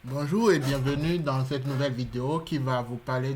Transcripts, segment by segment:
Bonjour et bienvenue dans cette nouvelle vidéo qui va vous parler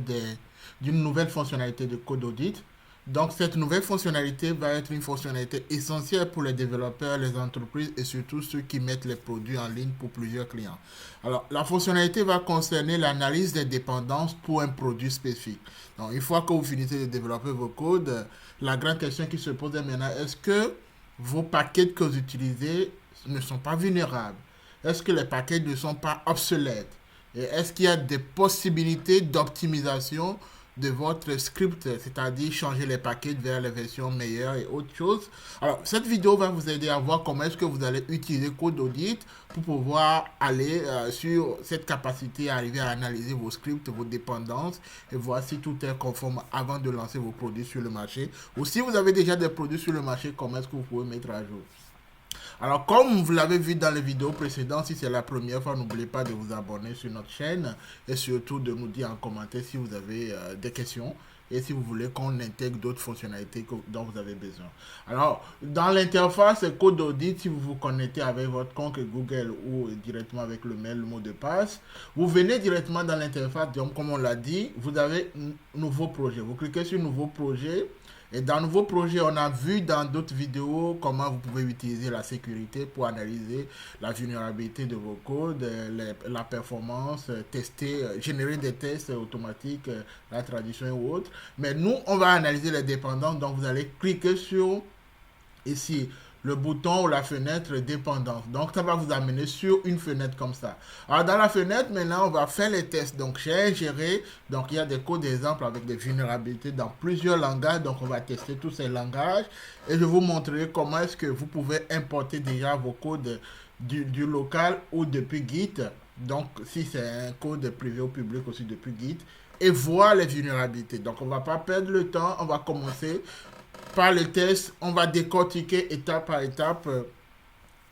d'une nouvelle fonctionnalité de code audit. Donc cette nouvelle fonctionnalité va être une fonctionnalité essentielle pour les développeurs, les entreprises et surtout ceux qui mettent les produits en ligne pour plusieurs clients. Alors la fonctionnalité va concerner l'analyse des dépendances pour un produit spécifique. Donc une fois que vous finissez de développer vos codes, la grande question qui se pose est maintenant, est-ce que vos paquets que vous utilisez ne sont pas vulnérables? Est-ce que les paquets ne sont pas obsolètes? Et est-ce qu'il y a des possibilités d'optimisation de votre script, c'est-à-dire changer les paquets vers les versions meilleures et autres choses? Alors, cette vidéo va vous aider à voir comment est-ce que vous allez utiliser Code Audit pour pouvoir aller sur cette capacité à arriver à analyser vos scripts, vos dépendances et voir si tout est conforme avant de lancer vos produits sur le marché. Ou si vous avez déjà des produits sur le marché, comment est-ce que vous pouvez mettre à jour? Alors, comme vous l'avez vu dans les vidéos précédentes, si c'est la première fois, n'oubliez pas de vous abonner sur notre chaîne et surtout de nous dire en commentaire si vous avez des questions et si vous voulez qu'on intègre d'autres fonctionnalités dont vous avez besoin. Alors, dans l'interface Code Audit, si vous vous connectez avec votre compte Google ou directement avec le mail, le mot de passe, vous venez directement dans l'interface, donc comme on l'a dit, vous avez un nouveau projet. Vous cliquez sur Nouveau projet. Et dans Nouveau projet, on a vu dans d'autres vidéos comment vous pouvez utiliser la sécurité pour analyser la vulnérabilité de vos codes, la performance, tester, générer des tests automatiques, la traduction et autres. Mais nous, on va analyser les dépendances. Donc, vous allez cliquer sur ici le bouton ou la fenêtre dépendance. Donc, ça va vous amener sur une fenêtre comme ça. Alors, dans la fenêtre, maintenant, on va faire les tests. Donc, j'ai ingéré. Donc, il y a des codes d'exemple avec des vulnérabilités dans plusieurs langages. Donc, on va tester tous ces langages. Et je vous montrerai comment est-ce que vous pouvez importer déjà vos codes du local ou depuis Git. Donc, si c'est un code privé ou public aussi depuis Git. Et voir les vulnérabilités. Donc, on ne va pas perdre le temps. On va commencer par le test, on va décortiquer étape par étape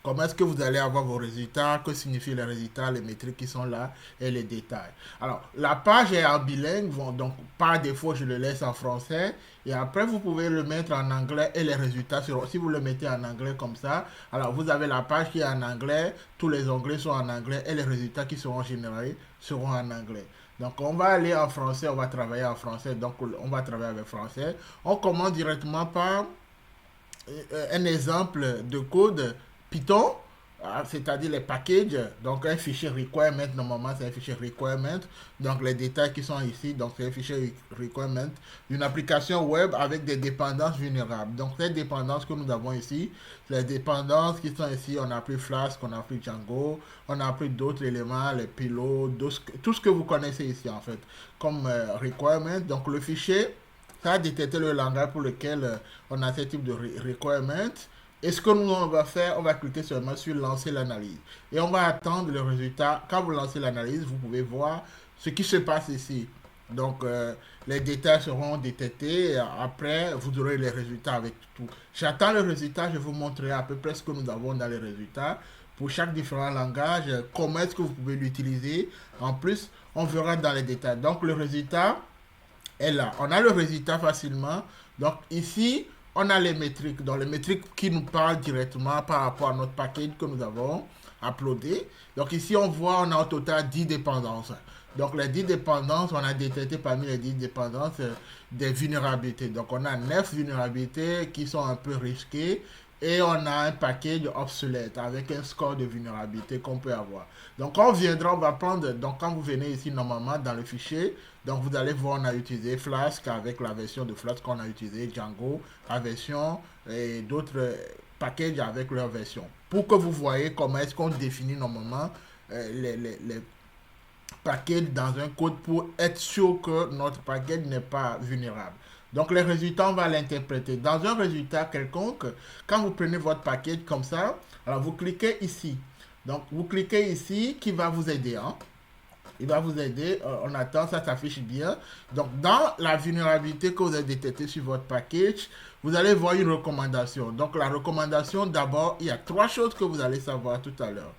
comment est-ce que vous allez avoir vos résultats, que signifient les résultats, les métriques qui sont là et les détails. Alors, la page est en bilingue, donc par défaut, je le laisse en français. Et après, vous pouvez le mettre en anglais et les résultats seront, si vous le mettez en anglais comme ça, alors vous avez la page qui est en anglais, tous les onglets sont en anglais et les résultats qui seront générés seront en anglais. Donc, on va aller en français, on va travailler en français, donc on va travailler avec français. On commence directement par un exemple de code Python, c'est-à-dire les packages. Donc un fichier requirement, normalement c'est un fichier requirement. Donc les détails qui sont ici, donc c'est un fichier requirement d'une application web avec des dépendances vulnérables. Donc les dépendances que nous avons ici, les dépendances qui sont ici, on a pris Flask, on a pris Django, on a pris d'autres éléments, les pilotes, tout ce que vous connaissez ici en fait, comme requirement. Donc le fichier, ça a détecté le langage pour lequel on a ce type de requirement. Et ce que nous on va faire, on va cliquer seulement sur lancer l'analyse. Et on va attendre le résultat. Quand vous lancez l'analyse, vous pouvez voir ce qui se passe ici. Donc, les détails seront détectés. Et après, vous aurez les résultats avec tout. J'attends le résultat. Je vous montrerai à peu près ce que nous avons dans les résultats. Pour chaque différent langage, comment est-ce que vous pouvez l'utiliser. En plus, on verra dans les détails. Donc, le résultat est là. On a le résultat facilement. Donc, ici, on a les métriques. Donc, les métriques qui nous parlent directement par rapport à notre package que nous avons uploadé. Donc, ici, on voit, on a au total 10 dépendances. Donc, les 10 dépendances, on a détecté parmi les 10 dépendances des vulnérabilités. Donc, on a 9 vulnérabilités qui sont un peu risquées et on a un package obsolète avec un score de vulnérabilité qu'on peut avoir. Donc, quand on viendra, on va prendre, donc quand vous venez ici normalement dans le fichier, donc vous allez voir, on a utilisé Flask avec la version de Flask qu'on a utilisé, Django, la version et d'autres packages avec leur version. Pour que vous voyez comment est-ce qu'on définit normalement les package dans un code pour être sûr que notre package n'est pas vulnérable. Donc les résultats, on va l'interpréter. Dans un résultat quelconque, quand vous prenez votre package comme ça, alors vous cliquez ici. Donc vous cliquez ici qui va vous aider. Hein. Il va vous aider. On attend, ça s'affiche bien. Donc dans la vulnérabilité que vous avez détectée sur votre package, vous allez voir une recommandation. Donc la recommandation, d'abord, il y a trois choses que vous allez savoir tout à l'heure.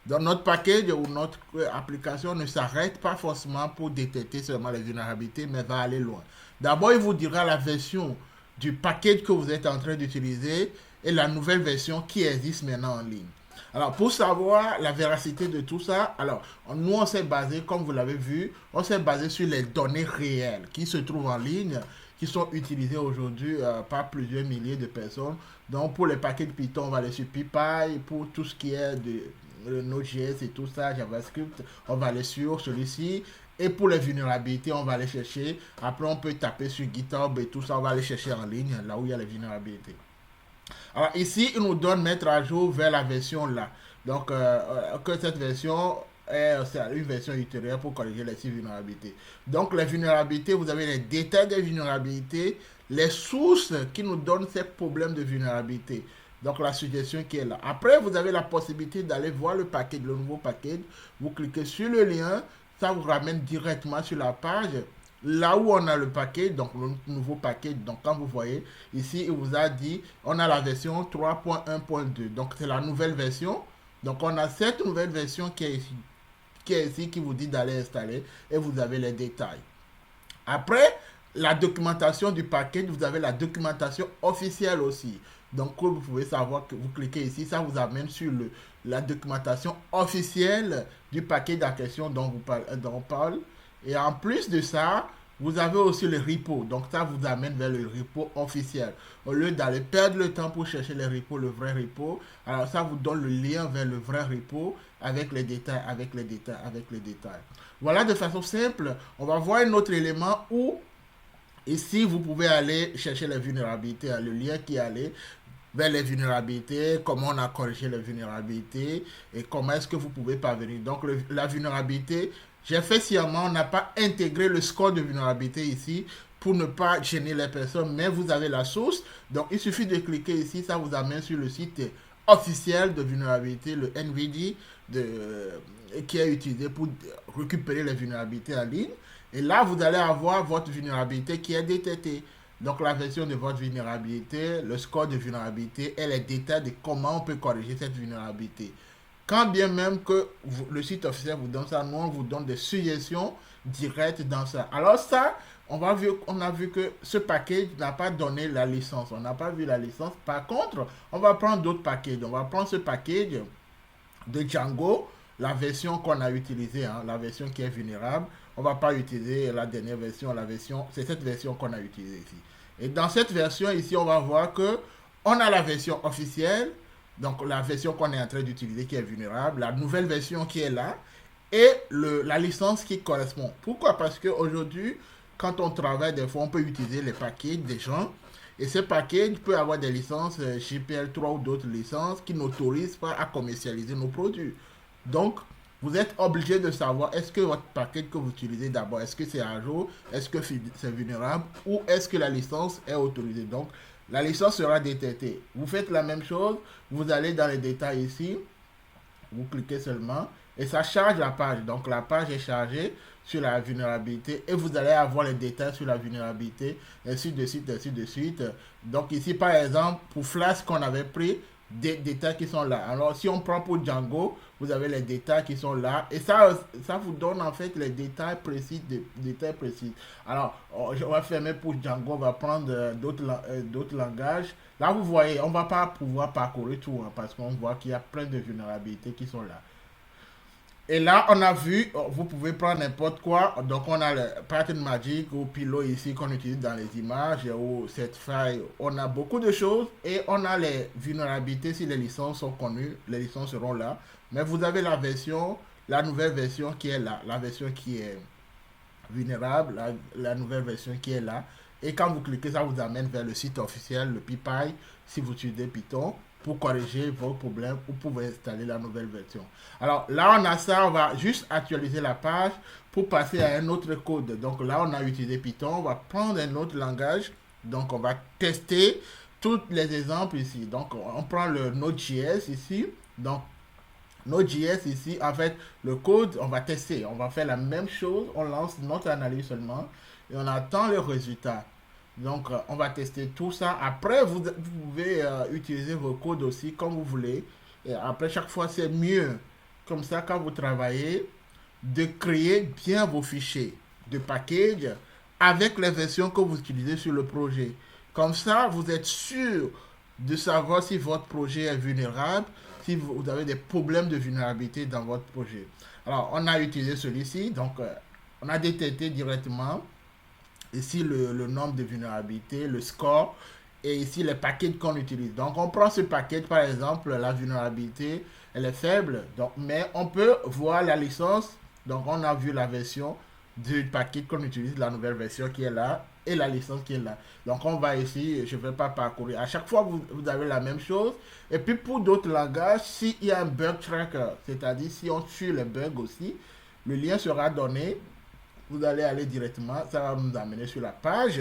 Dans notre package ou notre application ne s'arrête pas forcément pour détecter seulement les vulnérabilités, mais va aller loin. D'abord, il vous dira la version du package que vous êtes en train d'utiliser et la nouvelle version qui existe maintenant en ligne. Alors, pour savoir la véracité de tout ça, alors, nous, on s'est basé, comme vous l'avez vu, on s'est basé sur les données réelles qui se trouvent en ligne, qui sont utilisées aujourd'hui par plusieurs milliers de personnes. Donc, pour les paquets de Python, on va aller sur PyPy. Pour tout ce qui est de Node.js et tout ça, JavaScript, on va aller sur celui-ci. Et pour les vulnérabilités, on va aller chercher. Après, on peut taper sur GitHub et tout ça, on va aller chercher en ligne, là où il y a les vulnérabilités. Alors ici, il nous donne mettre à jour vers la version là. Donc, que cette version est une version ultérieure pour corriger les 6 vulnérabilités. Donc, les vulnérabilités, vous avez les détails des vulnérabilités, les sources qui nous donnent ces problèmes de vulnérabilité. Donc, la suggestion qui est là. Après, vous avez la possibilité d'aller voir le package, le nouveau package. Vous cliquez sur le lien, ça vous ramène directement sur la page. Là où on a le paquet, donc le nouveau paquet, donc quand vous voyez, ici, il vous a dit, on a la version 3.1.2. Donc, c'est la nouvelle version. Donc, on a cette nouvelle version qui est ici, qui vous dit d'aller installer et vous avez les détails. Après, la documentation du paquet, vous avez la documentation officielle aussi. Donc, comme vous pouvez savoir que vous cliquez ici, ça vous amène sur la documentation officielle du paquet en question dont on parle. Et en plus de ça, vous avez aussi le repo. Donc, ça vous amène vers le repo officiel. Au lieu d'aller perdre le temps pour chercher le repo, le vrai repo, alors ça vous donne le lien vers le vrai repo avec les détails, avec les détails, avec les détails. Voilà, de façon simple, on va voir un autre élément où ici, vous pouvez aller chercher les vulnérabilités, le lien qui est allé vers les vulnérabilités, comment on a corrigé les vulnérabilités et comment est-ce que vous pouvez parvenir. Donc, la vulnérabilité, j'ai fait sciemment, on n'a pas intégré le score de vulnérabilité ici pour ne pas gêner les personnes, mais vous avez la source. Donc, il suffit de cliquer ici, ça vous amène sur le site officiel de vulnérabilité, le NVD, qui est utilisé pour récupérer les vulnérabilités en ligne. Et là, vous allez avoir votre vulnérabilité qui est détectée. Donc, la version de votre vulnérabilité, le score de vulnérabilité et les détails de comment on peut corriger cette vulnérabilité. Quand bien même que le site officiel vous donne ça, nous, on vous donne des suggestions directes dans ça. Alors ça, on a vu que ce package n'a pas donné la licence. On n'a pas vu la licence. Par contre, on va prendre d'autres packages. On va prendre ce package de Django, la version qu'on a utilisée, hein, la version qui est vulnérable. On ne va pas utiliser la dernière version, c'est cette version qu'on a utilisée ici. Et dans cette version ici, on va voir que on a la version officielle, donc la version qu'on est en train d'utiliser qui est vulnérable, la nouvelle version qui est là, et la licence qui correspond. Pourquoi? Parce qu'aujourd'hui, quand on travaille, des fois, on peut utiliser les packages des gens, et ces packages peuvent avoir des licences GPL3 ou d'autres licences qui n'autorisent pas à commercialiser nos produits. Donc, vous êtes obligé de savoir est-ce que votre paquet que vous utilisez d'abord, est-ce que c'est à jour, est-ce que c'est vulnérable ou est-ce que la licence est autorisée. Donc, la licence sera détectée. Vous faites la même chose, vous allez dans les détails ici, vous cliquez seulement et ça charge la page. Donc, la page est chargée sur la vulnérabilité et vous allez avoir les détails sur la vulnérabilité, ainsi de suite, ainsi de suite. Donc, ici, par exemple, pour Flask qu'on avait pris, des détails qui sont là. Alors, si on prend pour Django, vous avez les détails qui sont là. Et ça vous donne en fait les détails précis. Alors, on va fermer pour Django, on va prendre d'autres langages. Là, vous voyez, on ne va pas pouvoir parcourir tout hein, parce qu'on voit qu'il y a plein de vulnérabilités qui sont là. Et là, on a vu, vous pouvez prendre n'importe quoi. Donc, on a le Pattern Magic ou Pillow ici qu'on utilise dans les images ou cette faille. On a beaucoup de choses et on a les vulnérabilités. Si les licences sont connues, les licences seront là. Mais vous avez la nouvelle version qui est là. La version qui est vulnérable, la nouvelle version qui est là. Et quand vous cliquez, ça vous amène vers le site officiel, le PyPy, si vous utilisez Python, pour corriger vos problèmes ou pour installer la nouvelle version. Alors là, on a ça, on va juste actualiser la page pour passer à un autre code. Donc là, on a utilisé Python, on va prendre un autre langage. Donc on va tester tous les exemples ici. Donc on prend le Node.js ici. Donc Node.js ici, en fait, le code, on va tester. On va faire la même chose, on lance notre analyse seulement et on attend le résultat. Donc, on va tester tout ça. Après, vous pouvez utiliser vos codes aussi comme vous voulez. Et après, chaque fois, c'est mieux. Comme ça, quand vous travaillez, de créer bien vos fichiers de package avec les versions que vous utilisez sur le projet. Comme ça, vous êtes sûr de savoir si votre projet est vulnérable, si vous avez des problèmes de vulnérabilité dans votre projet. Alors, on a utilisé celui-ci, donc on a détecté directement ici le nombre de vulnérabilités, le score, et ici les paquets qu'on utilise. Donc on prend ce paquet, par exemple, la vulnérabilité, elle est faible, donc, mais on peut voir la licence. Donc on a vu la version du paquet qu'on utilise, la nouvelle version qui est là, et la licence qui est là. Donc on va ici, je ne vais pas parcourir. À chaque fois, vous avez la même chose. Et puis pour d'autres langages, s'il y a un bug tracker, c'est-à-dire si on tue les bugs aussi, le lien sera donné. Vous allez aller directement, ça va nous amener sur la page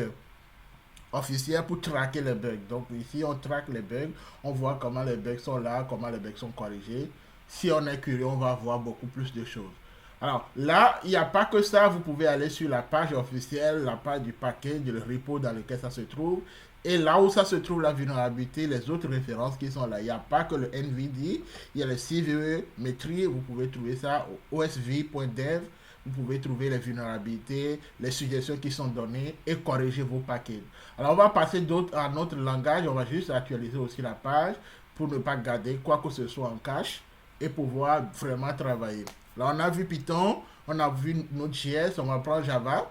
officielle pour traquer les bugs. Donc ici, on traque les bugs, on voit comment les bugs sont là, comment les bugs sont corrigés. Si on est curieux, on va voir beaucoup plus de choses. Alors là, il n'y a pas que ça, vous pouvez aller sur la page officielle, la page du paquet, du repo dans lequel ça se trouve. Et là où ça se trouve la vulnérabilité, les autres références qui sont là. Il n'y a pas que le NVD, il y a le CVE, Metri, vous pouvez trouver ça au osv.dev. Vous pouvez trouver les vulnérabilités, les suggestions qui sont données et corriger vos paquets. Alors on va passer à un autre langage, on va juste actualiser aussi la page pour ne pas garder quoi que ce soit en cache et pouvoir vraiment travailler. Là on a vu Python, on a vu Node.js, on va prendre Java.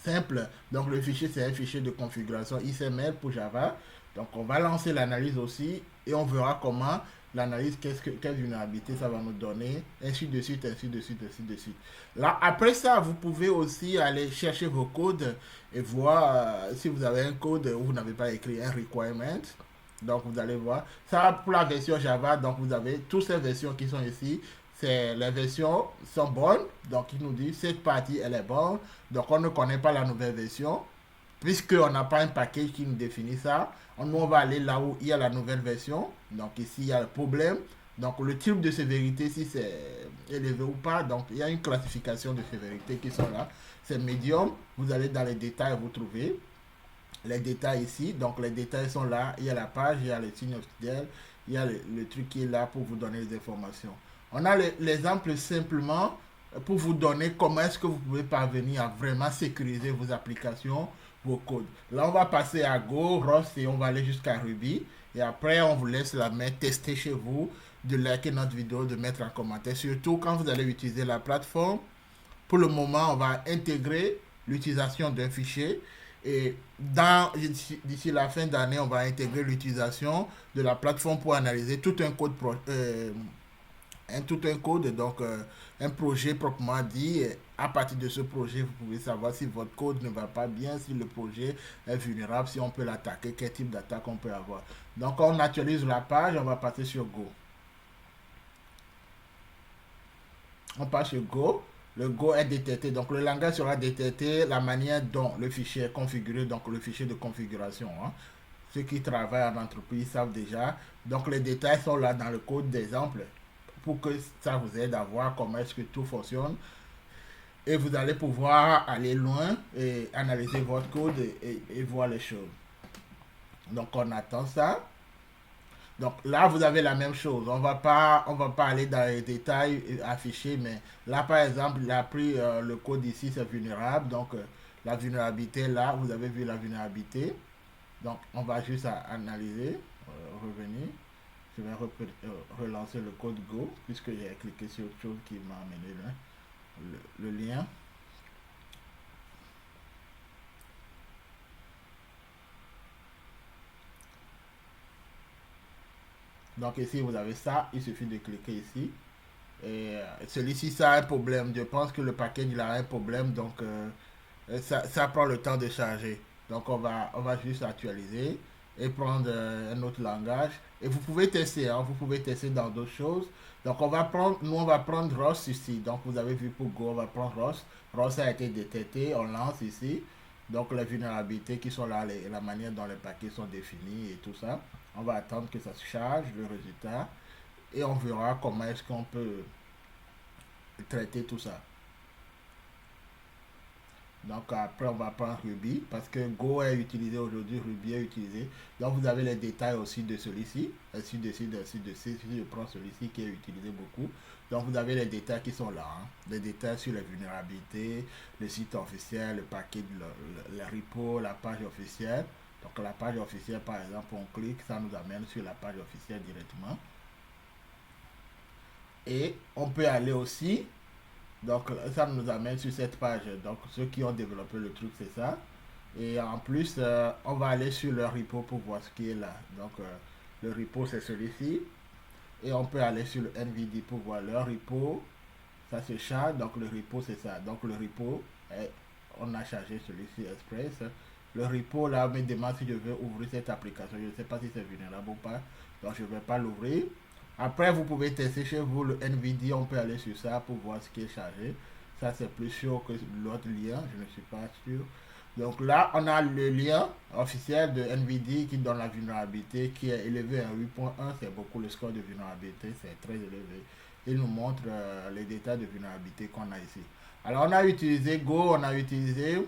Simple, donc le fichier c'est un fichier de configuration XML pour Java. Donc on va lancer l'analyse aussi et on verra comment l'analyse, quelle vulnérabilité ça va nous donner, ainsi de suite, ainsi de suite, ainsi de suite. Là, après ça, vous pouvez aussi aller chercher vos codes et voir si vous avez un code où vous n'avez pas écrit un requirement. Donc, vous allez voir. Ça, pour la version Java, donc vous avez toutes ces versions qui sont ici. Les versions sont bonnes. Donc, il nous dit cette partie, elle est bonne. Donc, on ne connaît pas la nouvelle version puisqu'on n'a pas un package qui nous définit ça. Nous, on va aller là où il y a la nouvelle version. Donc ici, il y a le problème. Donc le type de sévérité, si c'est élevé ou pas. Donc il y a une classification de sévérité qui sont là. C'est médium. Vous allez dans les détails, vous trouvez les détails ici. Donc les détails sont là. Il y a la page, il y a le signe officiel, il y a le truc qui est là pour vous donner les informations. On a l'exemple simplement pour vous donner comment est-ce que vous pouvez parvenir à vraiment sécuriser vos applications, vos codes. Là, on va passer à Go, Rust et on va aller jusqu'à Ruby. Et après, on vous laisse la main tester chez vous, de liker notre vidéo, de mettre un commentaire. Surtout quand vous allez utiliser la plateforme. Pour le moment, on va intégrer l'utilisation d'un fichier. Et d'ici la fin d'année, on va intégrer l'utilisation de la plateforme pour analyser tout un code tout un code, donc un projet proprement dit. Et à partir de ce projet, vous pouvez savoir si votre code ne va pas bien, si le projet est vulnérable, si on peut l'attaquer, quel type d'attaque on peut avoir. Donc on actualise la page, on va passer sur Go. On passe sur Go. Le Go est détecté, donc le langage sera détecté, la manière dont le fichier est configuré, donc le fichier de configuration. Ceux qui travaillent en entreprise savent déjà. Donc les détails sont là dans le code d'exemple pour que ça vous aide à voir comment est-ce que tout fonctionne. Et vous allez pouvoir aller loin et analyser votre code et voir les choses. Donc on attend ça. Donc là, vous avez la même chose. On va pas aller dans les détails affichés, mais là, par exemple, il a pris le code ici, c'est vulnérable. Donc la vulnérabilité, là, vous avez vu la vulnérabilité. Donc on va juste analyser, revenir. Je vais relancer le code Go, puisque j'ai cliqué sur autre chose qui m'a amené là, le lien. Donc ici, vous avez ça. Il suffit de cliquer ici. Et celui-ci, ça a un problème. Je pense que le package, il a un problème. Donc, ça prend le temps de charger. Donc, on va juste actualiser et prendre un autre langage. Et vous pouvez tester. Vous pouvez tester dans d'autres choses. Donc, nous, on va prendre Rust ici. Donc, vous avez vu pour Go, on va prendre Rust. Rust a été détecté. On lance ici. Donc, les vulnérabilités qui sont là, la manière dont les paquets sont définis et tout ça. On va attendre que ça se charge, le résultat. Et on verra comment est-ce qu'on peut traiter tout ça. Donc après, on va prendre Ruby parce que Go est utilisé aujourd'hui, Ruby est utilisé. Donc vous avez les détails aussi de celui-ci, ainsi de suite, ainsi de suite. Si je prends celui-ci qui est utilisé beaucoup. Donc vous avez les détails qui sont là. Les détails sur les vulnérabilités, le site officiel, le paquet, le repo, la page officielle. Donc la page officielle, par exemple, on clique, ça nous amène sur la page officielle directement. Et on peut aller aussi, donc ça nous amène sur cette page. Donc ceux qui ont développé le truc, c'est ça. Et en plus, on va aller sur le repo pour voir ce qui est là. Donc le repo, c'est celui-ci. Et on peut aller sur le NVD pour voir le repo. Ça se charge, donc le repo, c'est ça. Donc le repo, on a chargé celui-ci Express. Le repo, là, me demande si je veux ouvrir cette application. Je ne sais pas si c'est vulnérable ou pas. Donc je ne vais pas l'ouvrir. Après, vous pouvez tester chez vous le NVD. On peut aller sur ça pour voir ce qui est chargé. Ça, c'est plus sûr que l'autre lien. Je ne suis pas sûr. Donc là, on a le lien officiel de NVD qui donne la vulnérabilité qui est élevé à 8.1. C'est beaucoup le score de vulnérabilité. C'est très élevé. Il nous montre les détails de vulnérabilité qu'on a ici. Alors, on a utilisé Go. On a utilisé...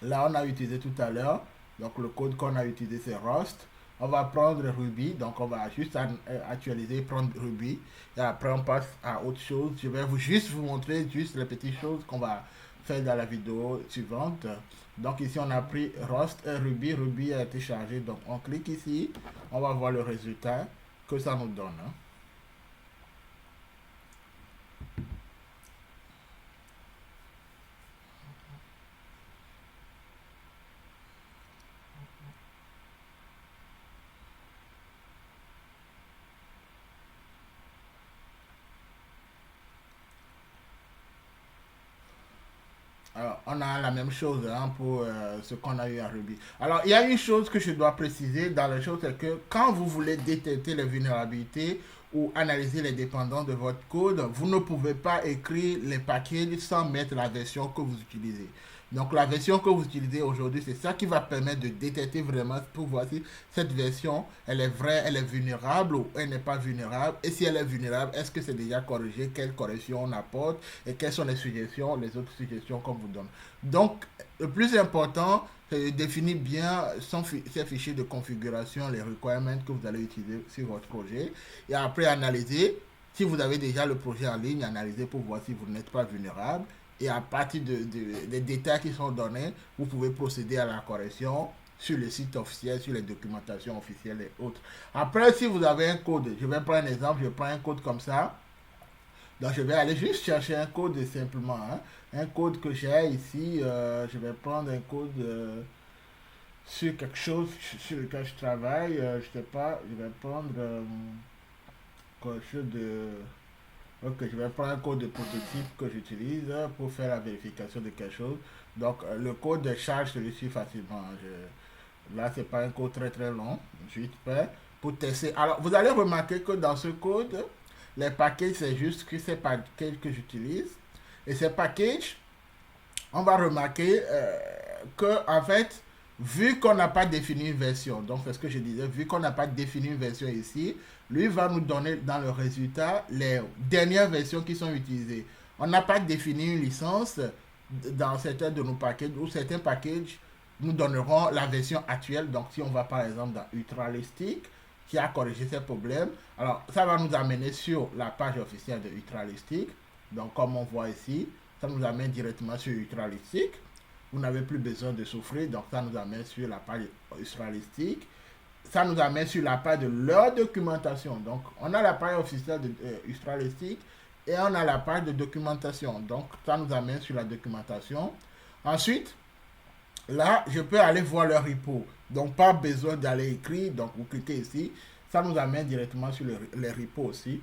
Là, on a utilisé tout à l'heure. Donc, le code qu'on a utilisé, c'est Rust. On va prendre Ruby. Donc, on va juste actualiser, prendre Ruby. Et après, on passe à autre chose. Je vais juste vous montrer juste les petites choses qu'on va faire dans la vidéo suivante. Donc, ici, on a pris Rust et Ruby. Ruby a été chargé. Donc, on clique ici. On va voir le résultat que ça nous donne. Alors, on a la même chose pour ce qu'on a eu à Ruby. Alors, il y a une chose que je dois préciser dans les choses, c'est que quand vous voulez détecter les vulnérabilités ou analyser les dépendances de votre code, vous ne pouvez pas écrire les packages sans mettre la version que vous utilisez. Donc, la version que vous utilisez aujourd'hui, c'est ça qui va permettre de détecter vraiment pour voir si cette version, elle est vraie, elle est vulnérable ou elle n'est pas vulnérable. Et si elle est vulnérable, est-ce que c'est déjà corrigé, quelles corrections on apporte et quelles sont les suggestions, les autres suggestions qu'on vous donne. Donc, le plus important, c'est de définir bien ces fichiers de configuration, les requirements que vous allez utiliser sur votre projet. Et après, analyser. Si vous avez déjà le projet en ligne, analyser pour voir si vous n'êtes pas vulnérable. Et à partir des détails qui sont donnés, vous pouvez procéder à la correction sur le site officiel, sur les documentations officielles et autres. Après, si vous avez un code, je vais prendre un exemple, je prends un code comme ça. Donc, je vais aller juste chercher un code simplement. Un code que j'ai ici, je vais prendre un code sur quelque chose sur lequel je travaille. Je ne sais pas, je vais prendre quelque chose de... Ok, je vais prendre un code de prototype que j'utilise pour faire la vérification de quelque chose. Donc, le code charge celui-ci facilement. Là, c'est pas un code très très long. Juste prêt pour tester. Alors, vous allez remarquer que dans ce code, les packages, c'est juste que ces packages que j'utilise. Et ces packages, on va remarquer que, en fait, vu qu'on n'a pas défini une version, donc c'est ce que je disais, vu qu'on n'a pas défini une version ici, lui va nous donner dans le résultat les dernières versions qui sont utilisées. On n'a pas défini une licence dans certains de nos packages ou certains packages nous donneront la version actuelle. Donc si on va par exemple dans Ultralistic qui a corrigé ces problèmes, alors ça va nous amener sur la page officielle de Ultralistic. Donc comme on voit ici, ça nous amène directement sur Ultralistic. Vous n'avez plus besoin de souffrir, donc ça nous amène sur la page Ultralistic. Ça nous amène sur la page de leur documentation. Donc, on a la page officielle de Ultralistic et on a la page de documentation. Donc, ça nous amène sur la documentation. Ensuite, là, je peux aller voir le repo. Donc, pas besoin d'aller écrire. Donc, vous cliquez ici. Ça nous amène directement sur les repos aussi.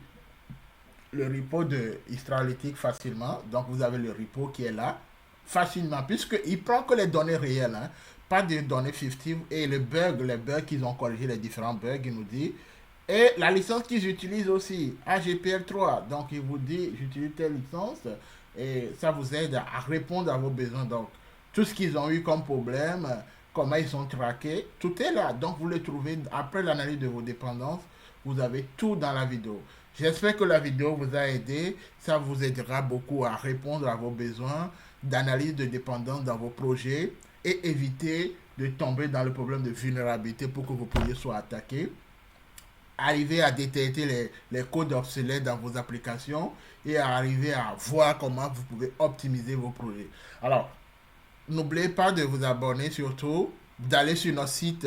Le repo de Ultralistic facilement. Donc, vous avez le repo qui est là facilement, puisqu'il prend que les données réelles, pas des données fictives, et les bugs qu'ils ont corrigé, les différents bugs, il nous dit, et la licence qu'ils utilisent aussi, AGPL3, donc il vous dit, j'utilise telle licence, et ça vous aide à répondre à vos besoins, donc tout ce qu'ils ont eu comme problème, comment ils sont traqués, tout est là, donc vous le trouvez, après l'analyse de vos dépendances, vous avez tout dans la vidéo. J'espère que la vidéo vous a aidé, ça vous aidera beaucoup à répondre à vos besoins, d'analyse de dépendance dans vos projets et éviter de tomber dans le problème de vulnérabilité pour que vos projets soient attaqués. Arriver à détecter les codes obsolètes dans vos applications et à arriver à voir comment vous pouvez optimiser vos projets. Alors, n'oubliez pas de vous abonner surtout, d'aller sur notre site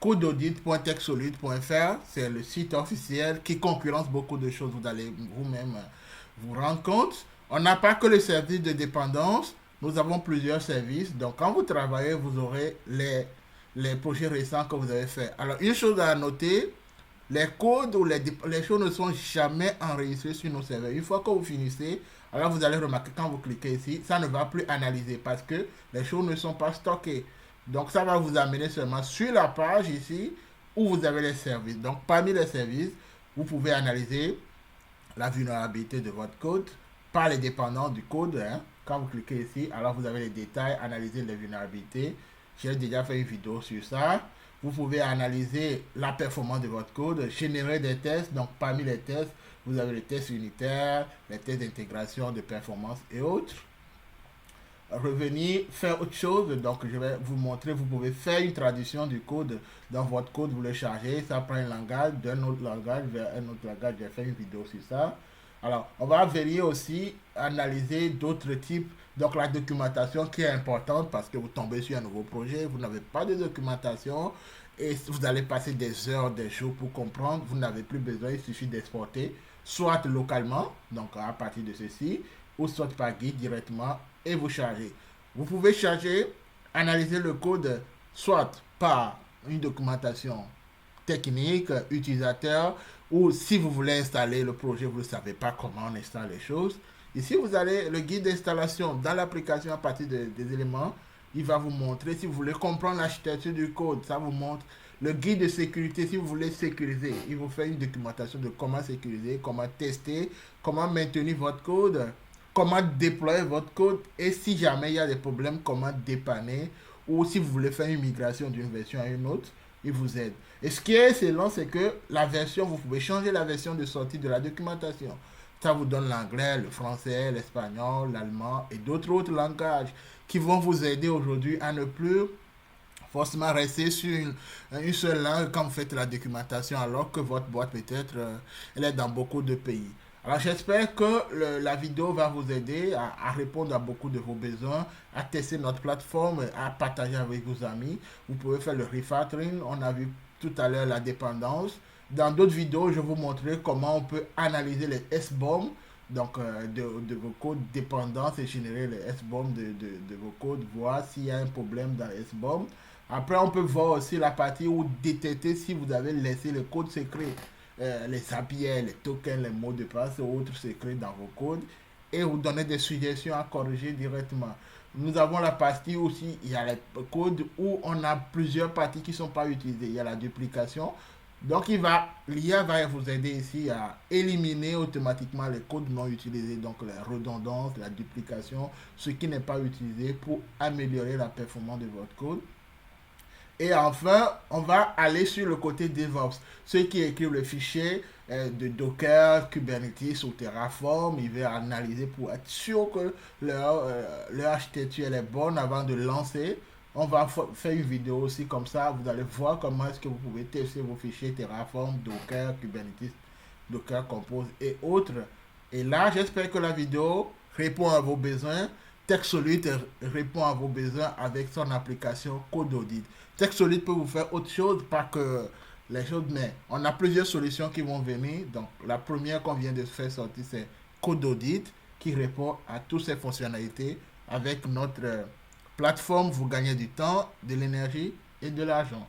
codeaudit.techsolid.fr, c'est le site officiel qui concurrence beaucoup de choses. Vous allez vous-même vous rendre compte. On n'a pas que le service de dépendance, nous avons plusieurs services. Donc, quand vous travaillez, vous aurez les projets récents que vous avez faits. Alors, une chose à noter, les codes ou les choses ne sont jamais enregistrées sur nos serveurs. Une fois que vous finissez, alors vous allez remarquer quand vous cliquez ici, ça ne va plus analyser parce que les choses ne sont pas stockées. Donc ça va vous amener seulement sur la page ici où vous avez les services. Donc parmi les services, vous pouvez analyser la vulnérabilité de votre code par les dépendants du code. Hein. Quand vous cliquez ici, alors vous avez les détails, analyser les vulnérabilités. J'ai déjà fait une vidéo sur ça. Vous pouvez analyser la performance de votre code, générer des tests. Donc parmi les tests, vous avez les tests unitaires, les tests d'intégration, de performance et autres. Revenir, faire autre chose. Donc je vais vous montrer, vous pouvez faire une traduction du code. Dans votre code, vous le chargez, ça prend un langage d'un autre langage vers un autre langage. J'ai fait une vidéo sur ça. Alors, on va venir aussi analyser d'autres types. Donc, la documentation qui est importante parce que vous tombez sur un nouveau projet, vous n'avez pas de documentation et vous allez passer des heures, des jours pour comprendre. Vous n'avez plus besoin, il suffit d'exporter, soit localement, donc à partir de ceci, ou soit par guide directement et vous chargez. Vous pouvez charger, analyser le code, soit par une documentation technique, utilisateur, ou si vous voulez installer le projet, vous ne savez pas comment on installe les choses. Ici, vous allez le guide d'installation dans l'application à partir des éléments. Il va vous montrer, si vous voulez comprendre l'architecture du code, ça vous montre le guide de sécurité si vous voulez sécuriser. Il vous fait une documentation de comment sécuriser, comment tester, comment maintenir votre code, comment déployer votre code et si jamais il y a des problèmes, comment dépanner ou si vous voulez faire une migration d'une version à une autre, il vous aide. Et ce qui est excellent, c'est que la version, vous pouvez changer la version de sortie de la documentation. Ça vous donne l'anglais, le français, l'espagnol, l'allemand et d'autres autres langages qui vont vous aider aujourd'hui à ne plus forcément rester sur une seule langue quand vous faites la documentation alors que votre boîte peut-être elle est dans beaucoup de pays. Alors j'espère que la vidéo va vous aider à répondre à beaucoup de vos besoins, à tester notre plateforme, à partager avec vos amis. Vous pouvez faire le refactoring, on a vu tout à l'heure la dépendance. Dans d'autres vidéos, je vais vous montrer comment on peut analyser les SBOM, donc de vos codes dépendance et générer les SBOM de vos codes, voir s'il y a un problème dans les SBOM. Après, on peut voir aussi la partie où détecter si vous avez laissé le code secret, les API, les tokens, les mots de passe et autres secrets dans vos codes et vous donner des suggestions à corriger directement. Nous avons la partie aussi, il y a les codes où on a plusieurs parties qui ne sont pas utilisées. Il y a la duplication. Donc, l'IA va vous aider ici à éliminer automatiquement les codes non utilisés, donc la redondance, la duplication, ce qui n'est pas utilisé pour améliorer la performance de votre code. Et enfin, on va aller sur le côté DevOps. Ceux qui écrivent le fichier de Docker, Kubernetes ou Terraform, ils vont analyser pour être sûr que leur architecture est bonne avant de lancer. On va faire une vidéo aussi comme ça. Vous allez voir comment est-ce que vous pouvez tester vos fichiers Terraform, Docker, Kubernetes, Docker Compose et autres. Et là, j'espère que la vidéo répond à vos besoins. TechSolid répond à vos besoins avec son application CodeAudit. TechSolid peut vous faire autre chose, pas que les choses, mais on a plusieurs solutions qui vont venir. Donc, la première qu'on vient de faire sortir, c'est CodeAudit qui répond à toutes ces fonctionnalités. Avec notre plateforme, vous gagnez du temps, de l'énergie et de l'argent.